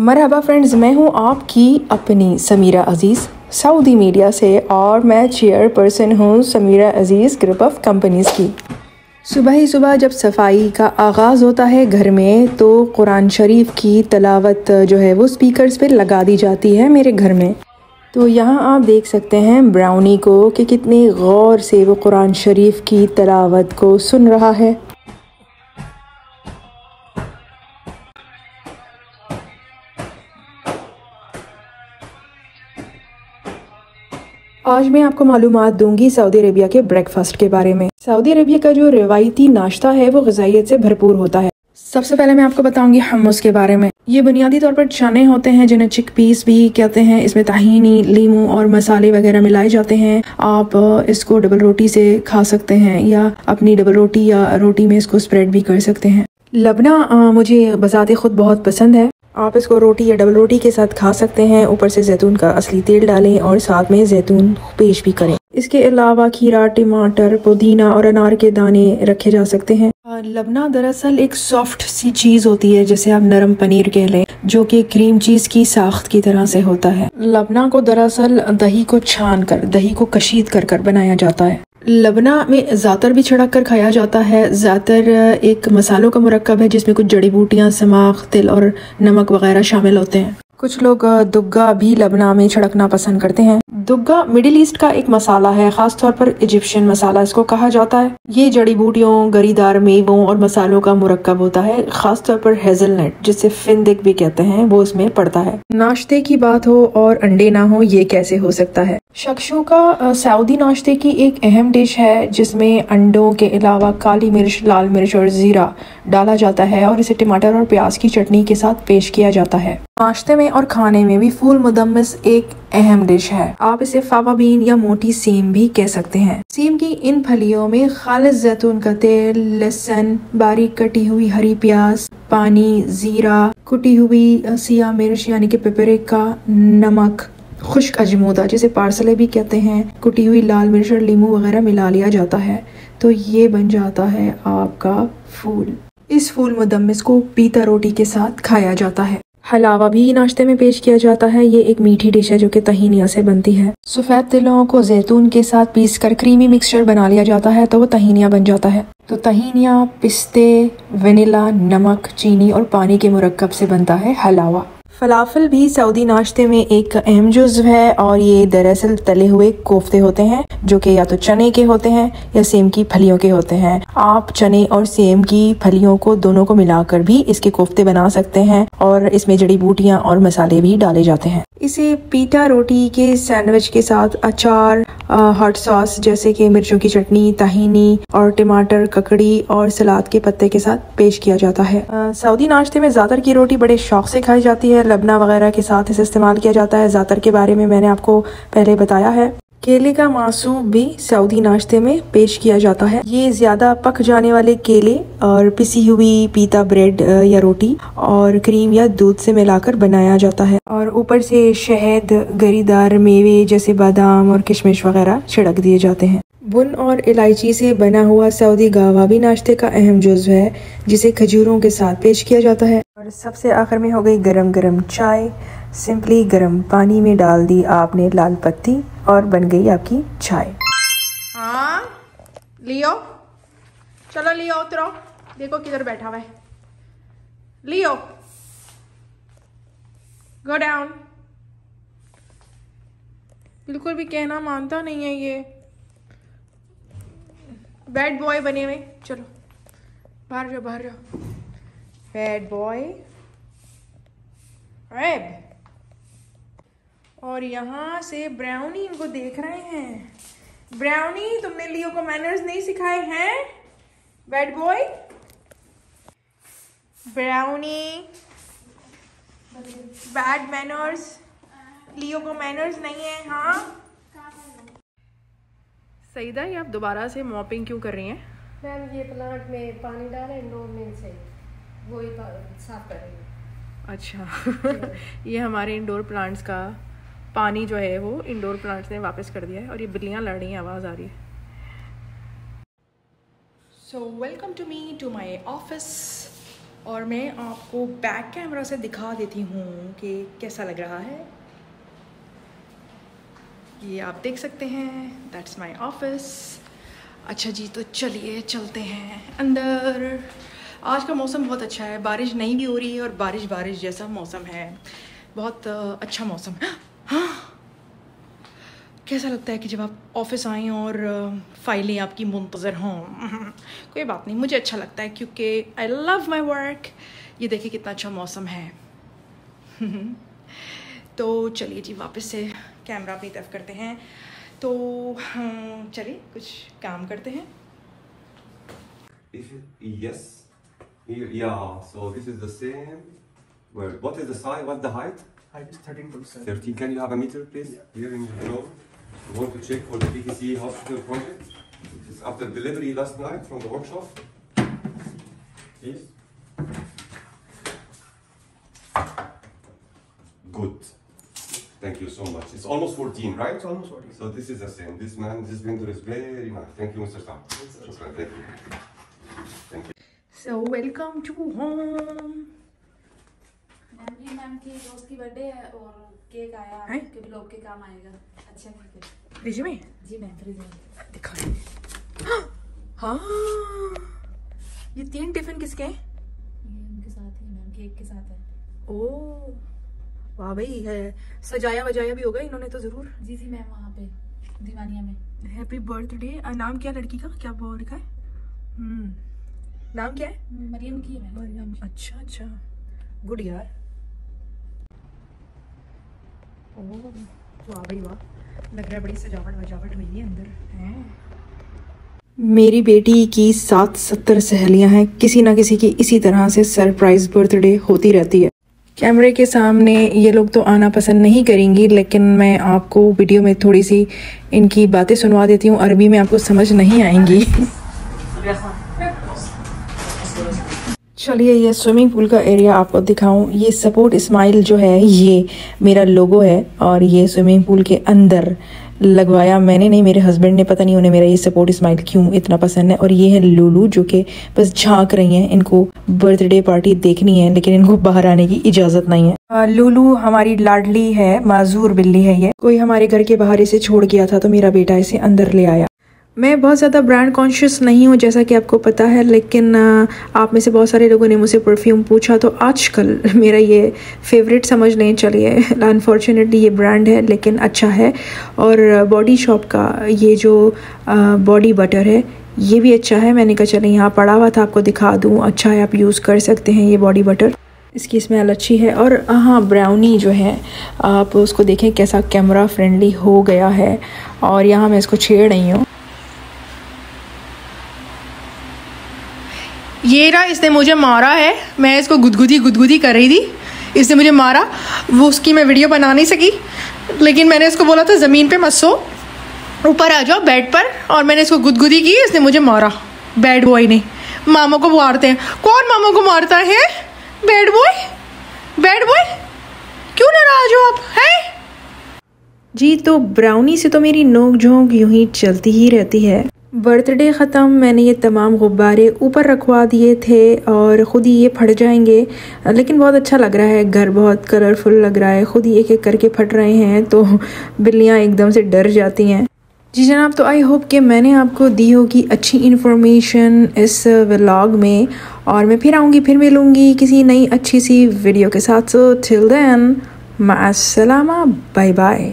मरहबा friends, मैं हूं आपकी अपनी समीरा अजीज़ सऊदी मीडिया से और मैं चेयरपर्सन हूं समीरा अजीज़ ग्रुप ऑफ कंपनीज़ की। सुबह ही सुबह जब सफाई का आगाज़ होता है घर में तो कुरान शरीफ की तलावत जो है वो स्पीकर्स पे लगा दी जाती है मेरे घर में। तो यहाँ आप देख सकते हैं ब्राउनी को कि कितने गौर से वो कुरान शरीफ की तलावत को सुन रहा है। आज मैं आपको मालूमात दूंगी सऊदी अरेबिया के ब्रेकफास्ट के बारे में। सऊदी अरेबिया का जो रिवायती नाश्ता है वो ग़िज़ाइयत से भरपूर होता है। सबसे पहले मैं आपको बताऊंगी हम्मुस के बारे में। ये बुनियादी तौर पर चने होते हैं जिन्हें चिक पीस भी कहते हैं। इसमें ताहीनी, लीमू और मसाले वगैरह मिलाए जाते हैं। आप इसको डबल रोटी से खा सकते हैं या अपनी डबल रोटी या रोटी में इसको स्प्रेड भी कर सकते हैं। लबना मुझे बज़ाते खुद बहुत पसंद है। आप इसको रोटी या डबल रोटी के साथ खा सकते हैं। ऊपर से जैतून का असली तेल डालें और साथ में जैतून पेश भी करें। इसके अलावा खीरा, टमाटर, पुदीना और अनार के दाने रखे जा सकते हैं। लबना दरअसल एक सॉफ्ट सी चीज होती है, जैसे आप नरम पनीर कह लें, जो कि क्रीम चीज की साख्त की तरह से होता है। लबना को दरअसल दही को छान कर, दही को कशीद कर कर बनाया जाता है। लबना में ज़ातर भी छिड़क कर खाया जाता है। ज़ातर एक मसालों का मुरक्कब है जिसमें कुछ जड़ी बूटियाँ, समाख, तिल और नमक वगैरह शामिल होते हैं। कुछ लोग दुग्गा भी लबना में छिड़कना पसंद करते हैं। दुग्गा मिडिल ईस्ट का एक मसाला है, खास तौर पर इजिप्शियन मसाला इसको कहा जाता है। ये जड़ी बूटियों, गरीदार मेवों और मसालों का मुरक्कब होता है। खास तौर पर हेजलनट, जिसे फिंदिक भी कहते हैं, वो इसमें पड़ता है। नाश्ते की बात हो और अंडे ना हो, ये कैसे हो सकता है? शक्शूका सऊदी नाश्ते की एक अहम डिश है जिसमें अंडों के अलावा काली मिर्च, लाल मिर्च और जीरा डाला जाता है और इसे टमाटर और प्याज की चटनी के साथ पेश किया जाता है। नाश्ते में और खाने में भी फूल मुदम्मिस एक अहम डिश है। आप इसे फावा बीन या मोटी सेम भी कह सकते हैं। सेम की इन फलियों में खालिस जैतून का तेल, लहसुन, बारीक कटी हुई हरी प्याज, पानी, जीरा, कुटी हुई सिया मिर्च यानी कि पेपरिका, नमक, खुश्क अजमोदा जिसे पार्सले भी कहते हैं, कुटी हुई लाल मिर्च और लीमू वगैरह मिला लिया जाता है। तो ये बन जाता है आपका फूल। इस फूल मुदम्मिस को पीता रोटी के साथ खाया जाता है। हलावा भी नाश्ते में पेश किया जाता है। ये एक मीठी डिश है जो कि तहीनिया से बनती है। सफ़ेद तिलों को जैतून के साथ पीसकर क्रीमी मिक्सचर बना लिया जाता है तो वो तहीनिया बन जाता है। तो तहीनिया पिस्ते, वनीला, नमक, चीनी और पानी के मुरक्कब से बनता है हलावा। फलाफल भी सऊदी नाश्ते में एक अहम जुज़्व है और ये दरअसल तले हुए कोफ्ते होते हैं जो कि या तो चने के होते हैं या सेम की फलियों के होते हैं। आप चने और सेम की फलियों को दोनों को मिलाकर भी इसके कोफ्ते बना सकते हैं और इसमें जड़ी बूटियां और मसाले भी डाले जाते हैं। इसे पीटा रोटी के सैंडविच के साथ अचार, हॉट सॉस जैसे कि मिर्चों की चटनी, ताहीनी और टमाटर, ककड़ी और सलाद के पत्ते के साथ पेश किया जाता है। सऊदी नाश्ते में ज़ातर की रोटी बड़े शौक से खाई जाती है। लबना वगैरह के साथ इसे इस्तेमाल किया जाता है। ज़ातर के बारे में मैंने आपको पहले बताया है। केले का मासूब भी सऊदी नाश्ते में पेश किया जाता है। ये ज्यादा पक जाने वाले केले और पिसी हुई पीता ब्रेड या रोटी और क्रीम या दूध से मिलाकर बनाया जाता है और ऊपर से शहद, गरीदार मेवे जैसे बादाम और किशमिश वगैरह छिड़क दिए जाते हैं। बुन और इलायची से बना हुआ सऊदी गावा भी नाश्ते का अहम जुज़्व है जिसे खजूरों के साथ पेश किया जाता है। और सबसे आखिर में हो गई गरम गरम चाय। सिंपली गरम पानी में डाल दी आपने लाल पत्ती और बन गई आपकी चाय। हाँ लियो, चलो लियो उतरो, देखो किधर बैठा हुआ है। लियो गो डाउन। बिल्कुल भी कहना मानता नहीं है ये, बैड बॉय बने हुए। चलो बाहर जाओ, बाहर जाओ, बैड बॉय रेब। और यहाँ से ब्राउनी इनको देख रहे हैं। ब्राउनी, तुमने लियो को मैनर्स नहीं सिखाए हैं? Bad boy Brownie, bad manners, Leo को मैनर्स नहीं है। हाँ सईदा, ये आप दोबारा से मॉपिंग क्यों कर रही हैं? मैम ये प्लांट में पानी डाला इंडोर में से वही साफ कर रही है। अच्छा ये हमारे इंडोर प्लांट्स का पानी जो है वो इंडोर प्लांट्स ने वापस कर दिया है और ये बिल्लियाँ लड़ रही हैं, आवाज़ आ रही है। So welcome to me to my office और मैं आपको बैक कैमरा से दिखा देती हूँ कि कैसा लग रहा है। ये आप देख सकते हैं, दैट्स माय ऑफिस। अच्छा जी, तो चलिए चलते हैं अंदर। आज का मौसम बहुत अच्छा है, बारिश नहीं भी हो रही है और बारिश बारिश जैसा मौसम है, बहुत अच्छा मौसम है। हाँ, कैसा लगता है कि जब आप ऑफिस आएँ और फाइलें आपकी मुंतज़र हों। कोई बात नहीं, मुझे अच्छा लगता है क्योंकि आई लव माई वर्क। ये देखिए कितना अच्छा मौसम है। तो चलिए जी, वापस से कैमरा अपनी तरफ करते हैं। तो चलिए कुछ काम करते हैं। Yes. Yeah. So this is the same. Well, what is the size? What's the height? Height is 13.7. 13. Can you have a meter, please? Here in the room. We want to check for the PTC hospital project. It is after delivery last night from the workshop. Please. Good. Thank you so much. It's almost 14, right? It's almost 14. So this is the same. This vendor is very nice. Thank you, Mr. Sam. Shukran. Thank you. Thank you. So welcome to home. Ma'am की दोस्त की birthday है और cake आया है? आपके blog के काम आएगा। अच्छा केक है। फ्रिज में जी मैम, फ्रिज में दिखा। हाँ, ये 3 टिफिन किसके हैं? ये उनके साथ ही मैम, केक के साथ है। ओह वाह भाई, है सजाया वजाया भी होगा इन्होंने तो ज़रूर। जी जी मैम, वहाँ पे दीवानिया में। Happy birthday. नाम क्या लड़की का, क्या बोल लिखा है? नाम क्या है? मरियम की है मैम। मरियम। अच्छा अच्छा, गुड यार। ओह वाह भाई वाह, लग रहा है बड़ी सजावट वजावट हुई है अंदर है। मेरी बेटी की 70 सहेलियां हैं, किसी ना किसी की इसी तरह से सरप्राइज बर्थडे होती रहती है। कैमरे के सामने ये लोग तो आना पसंद नहीं करेंगी, लेकिन मैं आपको वीडियो में थोड़ी सी इनकी बातें सुनवा देती हूँ। अरबी में आपको समझ नहीं आएंगी। चलिए ये स्विमिंग पूल का एरिया आपको दिखाऊं। ये सपोर्ट स्माइल जो है ये मेरा लोगो है और ये स्विमिंग पूल के अंदर लगवाया मैंने नहीं, मेरे हस्बैंड ने। पता नहीं उन्हें मेरा ये सपोर्ट स्माइल क्यों इतना पसंद है। और ये है लूलू जो कि बस झांक रही हैं, इनको बर्थडे पार्टी देखनी है लेकिन इनको बाहर आने की इजाज़त नहीं है। लूलू हमारी लाडली है, माजूर बिल्ली है। ये कोई हमारे घर के बाहर इसे छोड़ गया था तो मेरा बेटा इसे अंदर ले आया। मैं बहुत ज़्यादा ब्रांड कॉन्शियस नहीं हूँ जैसा कि आपको पता है, लेकिन आप में से बहुत सारे लोगों ने मुझसे परफ्यूम पूछा तो आजकल मेरा ये फेवरेट समझ लें। चलिए, अनफॉर्चुनेटली ये ब्रांड है लेकिन अच्छा है। और बॉडी शॉप का ये जो बॉडी बटर है ये भी अच्छा है। मैंने कहा चले यहाँ पड़ा हुआ था आपको दिखा दूँ, अच्छा है, आप यूज़ कर सकते हैं ये बॉडी बटर। इसकी स्मेल अच्छी है। और हाँ, ब्राउनी जो है आप उसको देखें कैसा कैमरा फ्रेंडली हो गया है। और यहाँ मैं इसको छेड़ रही हूँ। ये रहा, इसने मुझे मारा है, मैं इसको गुदगुदी कर रही थी, इसने मुझे मारा। वो उसकी मैं वीडियो बना नहीं सकी, लेकिन मैंने इसको बोला था ज़मीन पे मत सो, ऊपर आ जाओ बेड पर, और मैंने इसको गुदगुदी की, इसने मुझे मारा। बैड बॉय ने, मामा को मारते हैं। कौन मामा को मारता है? Bad boy, bad boy. क्यों नाराज हो आप हैं? जी, तो ब्राउनी से तो मेरी नोक झोंक यूं ही चलती ही रहती है। बर्थडे ख़त्म, मैंने ये तमाम गुब्बारे ऊपर रखवा दिए थे और ख़ुद ही ये फट जाएंगे, लेकिन बहुत अच्छा लग रहा है। घर बहुत कलरफुल लग रहा है, ख़ुद ही एक एक करके फट रहे हैं तो बिल्लियाँ एकदम से डर जाती हैं। जी जनाब, तो आई होप कि मैंने आपको दी होगी अच्छी इन्फॉर्मेशन इस व्लॉग में, और मैं फिर आऊँगी, फिर मिलूँगी किसी नई अच्छी सी वीडियो के साथ। सो टिल देन, माअस्सलामा, बाय बाय।